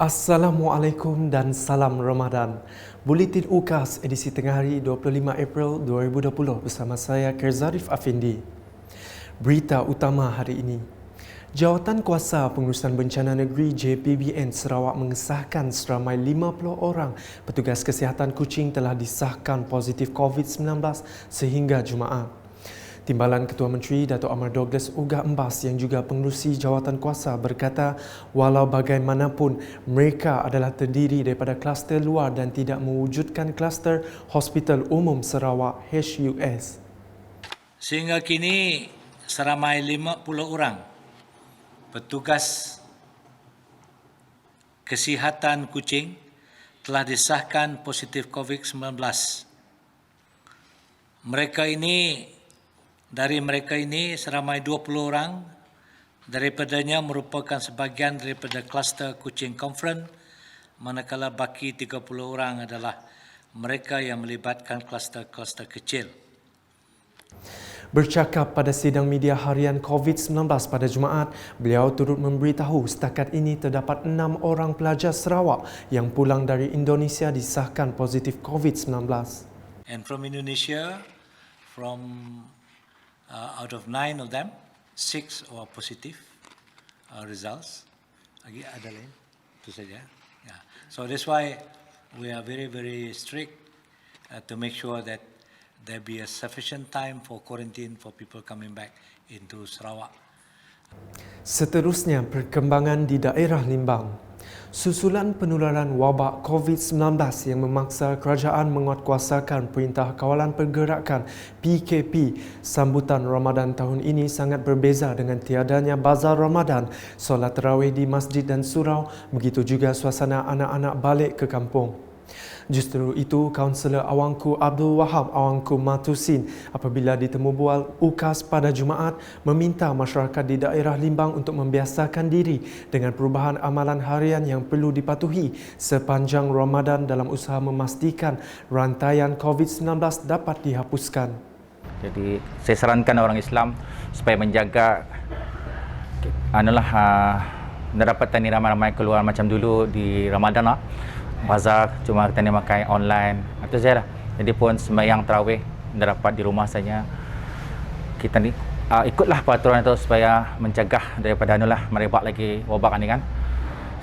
Assalamualaikum dan salam Ramadan. Buletin UKAS edisi tengah hari 25 April 2020 bersama saya Kerzarif Afindi. Berita utama hari ini. Jawatan Kuasa Pengurusan Bencana Negeri JPBN Sarawak mengesahkan seramai 50 orang petugas kesihatan Kuching telah disahkan positif COVID-19 sehingga Jumaat. Timbalan Ketua Menteri Dato' Amar Douglas Uga Embas yang juga pengerusi jawatan kuasa berkata walau bagaimanapun mereka adalah terdiri daripada kluster luar dan tidak mewujudkan kluster Hospital Umum Sarawak HUS. Sehingga kini seramai 50 orang petugas kesihatan Kuching telah disahkan positif COVID-19. Dari mereka ini seramai 20 orang daripadanya merupakan sebahagian daripada kluster Kuching Conference, manakala baki 30 orang adalah mereka yang melibatkan kluster-kluster kecil. Bercakap pada sidang media harian COVID-19 pada Jumaat, beliau turut memberitahu setakat ini terdapat 6 orang pelajar Sarawak yang pulang dari Indonesia disahkan positif COVID-19. And from Indonesia, out of 9 of them, 6 are positive results. Lagi ada lain, itu saja. Yeah. So that's why we are very, very strict to make sure that there be a sufficient time for quarantine for people coming back into Sarawak. Seterusnya, perkembangan di daerah Limbang. Susulan penularan wabak COVID-19 yang memaksa kerajaan menguatkuasakan Perintah Kawalan Pergerakan PKP, sambutan Ramadan tahun ini sangat berbeza dengan tiadanya bazar Ramadan, solat tarawih di masjid dan surau, begitu juga suasana anak-anak balik ke kampung. Justru itu, Kaunselor Awangku Abdul Wahab Awangku Matusin apabila ditemu bual UKAS pada Jumaat meminta masyarakat di daerah Limbang untuk membiasakan diri dengan perubahan amalan harian yang perlu dipatuhi sepanjang Ramadan dalam usaha memastikan rantaian COVID-19 dapat dihapuskan. Jadi saya sarankan orang Islam supaya menjaga pendapatan ni ramai-ramai keluar macam dulu di Ramadan lah. Bazar cuma kita ni makan online. Itu saja lah. Jadi pun sembahyang tarawih dapat di rumah saja. Kita ni ikutlah peraturan itu supaya mencegah daripada merebak lagi wabak ni kan.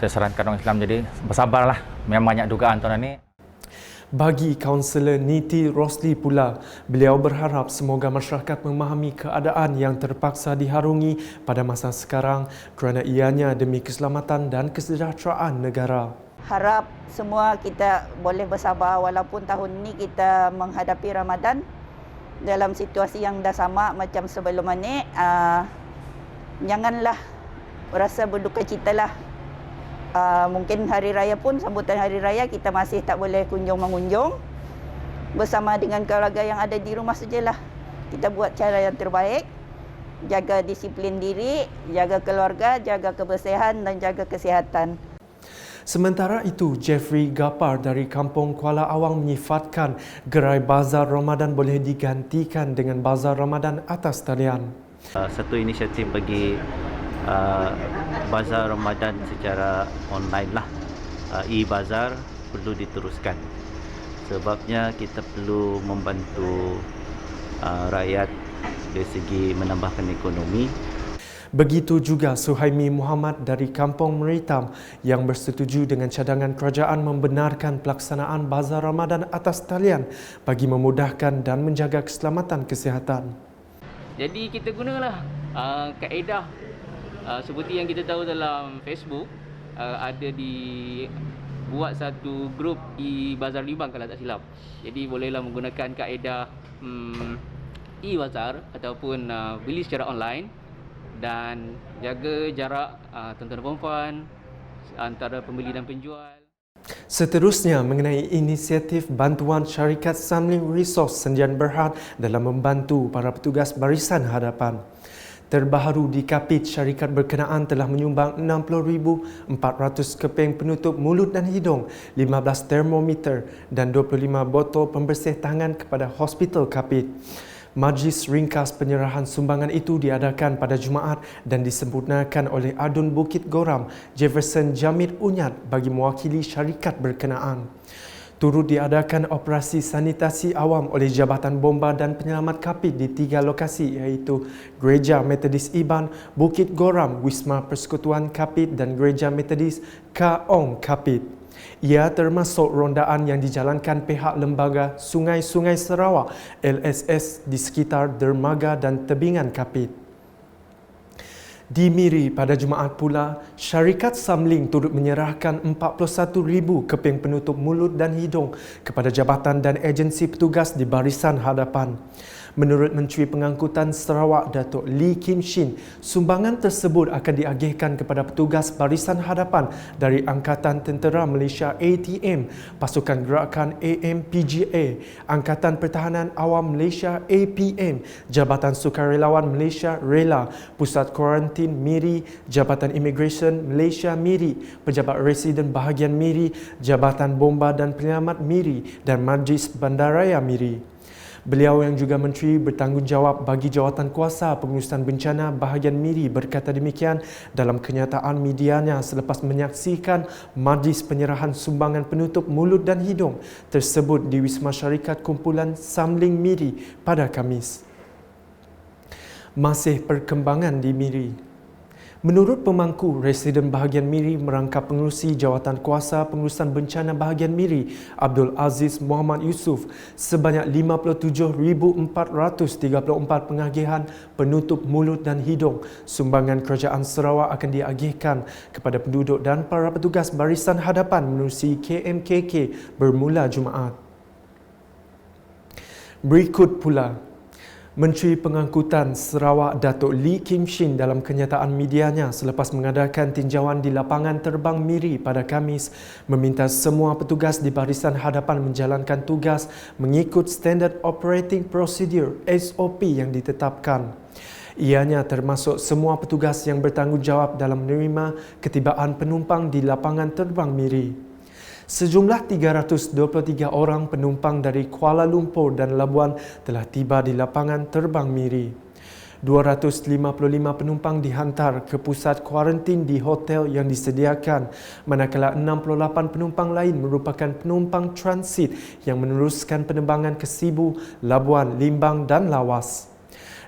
Saya sarankan orang Islam jadi bersabarlah. Memang banyak dugaan tahun ni. Bagi Kaunselor Niti Rosli pula, beliau berharap semoga masyarakat memahami keadaan yang terpaksa diharungi pada masa sekarang kerana ianya demi keselamatan dan kesejahteraan negara. Harap semua kita boleh bersabar walaupun tahun ini kita menghadapi Ramadan dalam situasi yang dah sama macam sebelum ini. Janganlah rasa berduka cita lah. Mungkin hari raya pun, sambutan hari raya kita masih tak boleh kunjung-mengunjung. Bersama dengan keluarga yang ada di rumah sajalah. Kita buat cara yang terbaik. Jaga disiplin diri, jaga keluarga, jaga kebersihan dan jaga kesihatan. Sementara itu, Jeffrey Gapar dari Kampung Kuala Awang menyifatkan gerai Bazar Ramadan boleh digantikan dengan Bazar Ramadan atas talian. Satu inisiatif bagi Bazar Ramadan secara online lah. E-Bazar perlu diteruskan. Sebabnya kita perlu membantu rakyat dari segi menambahkan ekonomi. Begitu juga Suhaimi Muhammad dari Kampung Meritam yang bersetuju dengan cadangan kerajaan membenarkan pelaksanaan Bazar Ramadan atas talian bagi memudahkan dan menjaga keselamatan kesihatan. Jadi kita gunalah kaedah seperti yang kita tahu dalam Facebook, ada buat satu grup di Bazar Limbang kalau tak silap. Jadi bolehlah menggunakan kaedah e-Bazar ataupun beli secara online dan jaga jarak tuan-tuan dan puan antara pembeli dan penjual. Seterusnya, mengenai inisiatif bantuan syarikat Samling Resource Sendian Berhad dalam membantu para petugas barisan hadapan. Terbaru di Kapit, syarikat berkenaan telah menyumbang 60,400 keping penutup mulut dan hidung, 15 termometer dan 25 botol pembersih tangan kepada Hospital Kapit. Majlis ringkas penyerahan sumbangan itu diadakan pada Jumaat dan disempurnakan oleh Adun Bukit Goram, Jefferson Jamid Unyat bagi mewakili syarikat berkenaan. Turut diadakan operasi sanitasi awam oleh Jabatan Bomba dan Penyelamat Kapit di 3 lokasi iaitu Gereja Metodis Iban, Bukit Goram, Wisma Persekutuan Kapit dan Gereja Metodis Kaong Kapit. Ia termasuk rondaan yang dijalankan pihak Lembaga Sungai-Sungai Sarawak LSS di sekitar dermaga dan tebingan Kapit. Di Miri pada Jumaat pula, syarikat Samling turut menyerahkan 41,000 keping penutup mulut dan hidung kepada jabatan dan agensi petugas di barisan hadapan. Menurut Menteri Pengangkutan Sarawak Datuk Lee Kim Shin, sumbangan tersebut akan diagihkan kepada petugas barisan hadapan dari Angkatan Tentera Malaysia ATM, Pasukan Gerakan AMPGA, Angkatan Pertahanan Awam Malaysia APM, Jabatan Sukarelawan Malaysia RELA, Pusat Kuarantin Miri, Jabatan Immigration Malaysia Miri, Pejabat Residen Bahagian Miri, Jabatan Bomba dan Penyelamat Miri dan Majlis Bandaraya Miri. Beliau yang juga menteri bertanggungjawab bagi jawatan kuasa pengurusan bencana bahagian Miri berkata demikian dalam kenyataan medianya selepas menyaksikan majlis penyerahan sumbangan penutup mulut dan hidung tersebut di Wisma Syarikat Kumpulan Samling Miri pada Khamis. Masih perkembangan di Miri. Menurut pemangku Residen Bahagian Miri merangkap pengerusi Jawatan Kuasa Pengurusan Bencana Bahagian Miri Abdul Aziz Muhammad Yusof, sebanyak 57,434 pengagihan penutup mulut dan hidung sumbangan Kerajaan Sarawak akan diagihkan kepada penduduk dan para petugas barisan hadapan menerusi KMKK bermula Jumaat. Berikut pula Menteri Pengangkutan Sarawak Datuk Lee Kim Shin dalam kenyataan medianya selepas mengadakan tinjauan di lapangan terbang Miri pada Khamis meminta semua petugas di barisan hadapan menjalankan tugas mengikut Standard Operating Procedure SOP yang ditetapkan. Ianya termasuk semua petugas yang bertanggungjawab dalam menerima ketibaan penumpang di lapangan terbang Miri. Sejumlah 323 orang penumpang dari Kuala Lumpur dan Labuan telah tiba di lapangan terbang Miri. 255 penumpang dihantar ke pusat kuarantin di hotel yang disediakan, manakala 68 penumpang lain merupakan penumpang transit yang meneruskan penerbangan ke Sibu, Labuan, Limbang dan Lawas.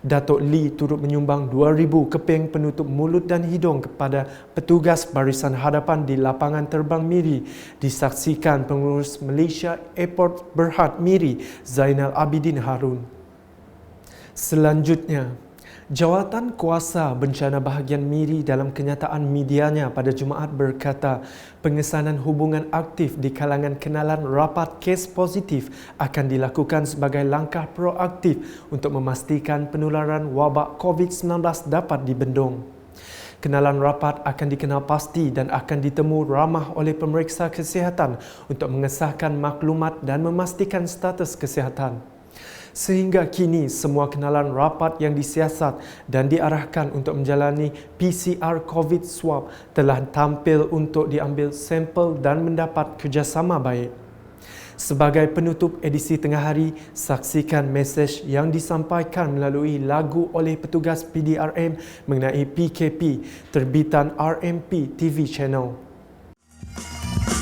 Datuk Lee turut menyumbang 2,000 keping penutup mulut dan hidung kepada petugas barisan hadapan di lapangan terbang Miri, disaksikan pengurus Malaysia Airport Berhad Miri, Zainal Abidin Harun. Selanjutnya, Jawatan Kuasa Bencana Bahagian Miri dalam kenyataan medianya pada Jumaat berkata pengesanan hubungan aktif di kalangan kenalan rapat kes positif akan dilakukan sebagai langkah proaktif untuk memastikan penularan wabak COVID-19 dapat dibendung. Kenalan rapat akan dikenal pasti dan akan ditemu ramah oleh pemeriksa kesihatan untuk mengesahkan maklumat dan memastikan status kesihatan. Sehingga kini, semua kenalan rapat yang disiasat dan diarahkan untuk menjalani PCR COVID swab telah tampil untuk diambil sampel dan mendapat kerjasama baik. Sebagai penutup edisi tengah hari, saksikan mesej yang disampaikan melalui lagu oleh petugas PDRM mengenai PKP, terbitan RMP TV Channel.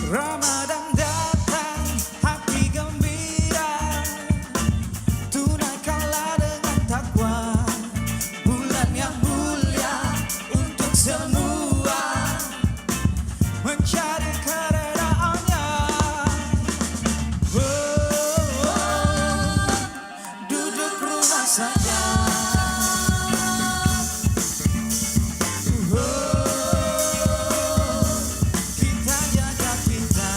Ramadan datang, hati gembira, tunaikanlah dengan takwa, bulan yang mulia untuk semua, mencari keredaannya. Duduk rumah saja, kita jaga kita.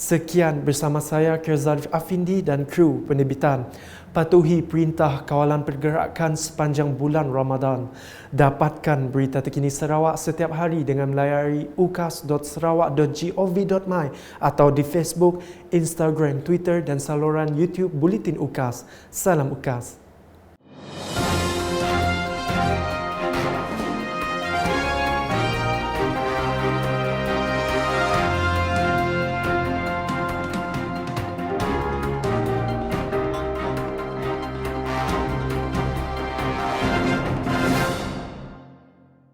Sekian bersama saya Kerzalif Afindi dan kru penerbitan. Patuhi perintah kawalan pergerakan sepanjang bulan Ramadan. Dapatkan berita terkini Sarawak setiap hari dengan melayari ukas.sarawak.gov.my atau di Facebook, Instagram, Twitter dan saluran YouTube Buletin UKAS. Salam UKAS.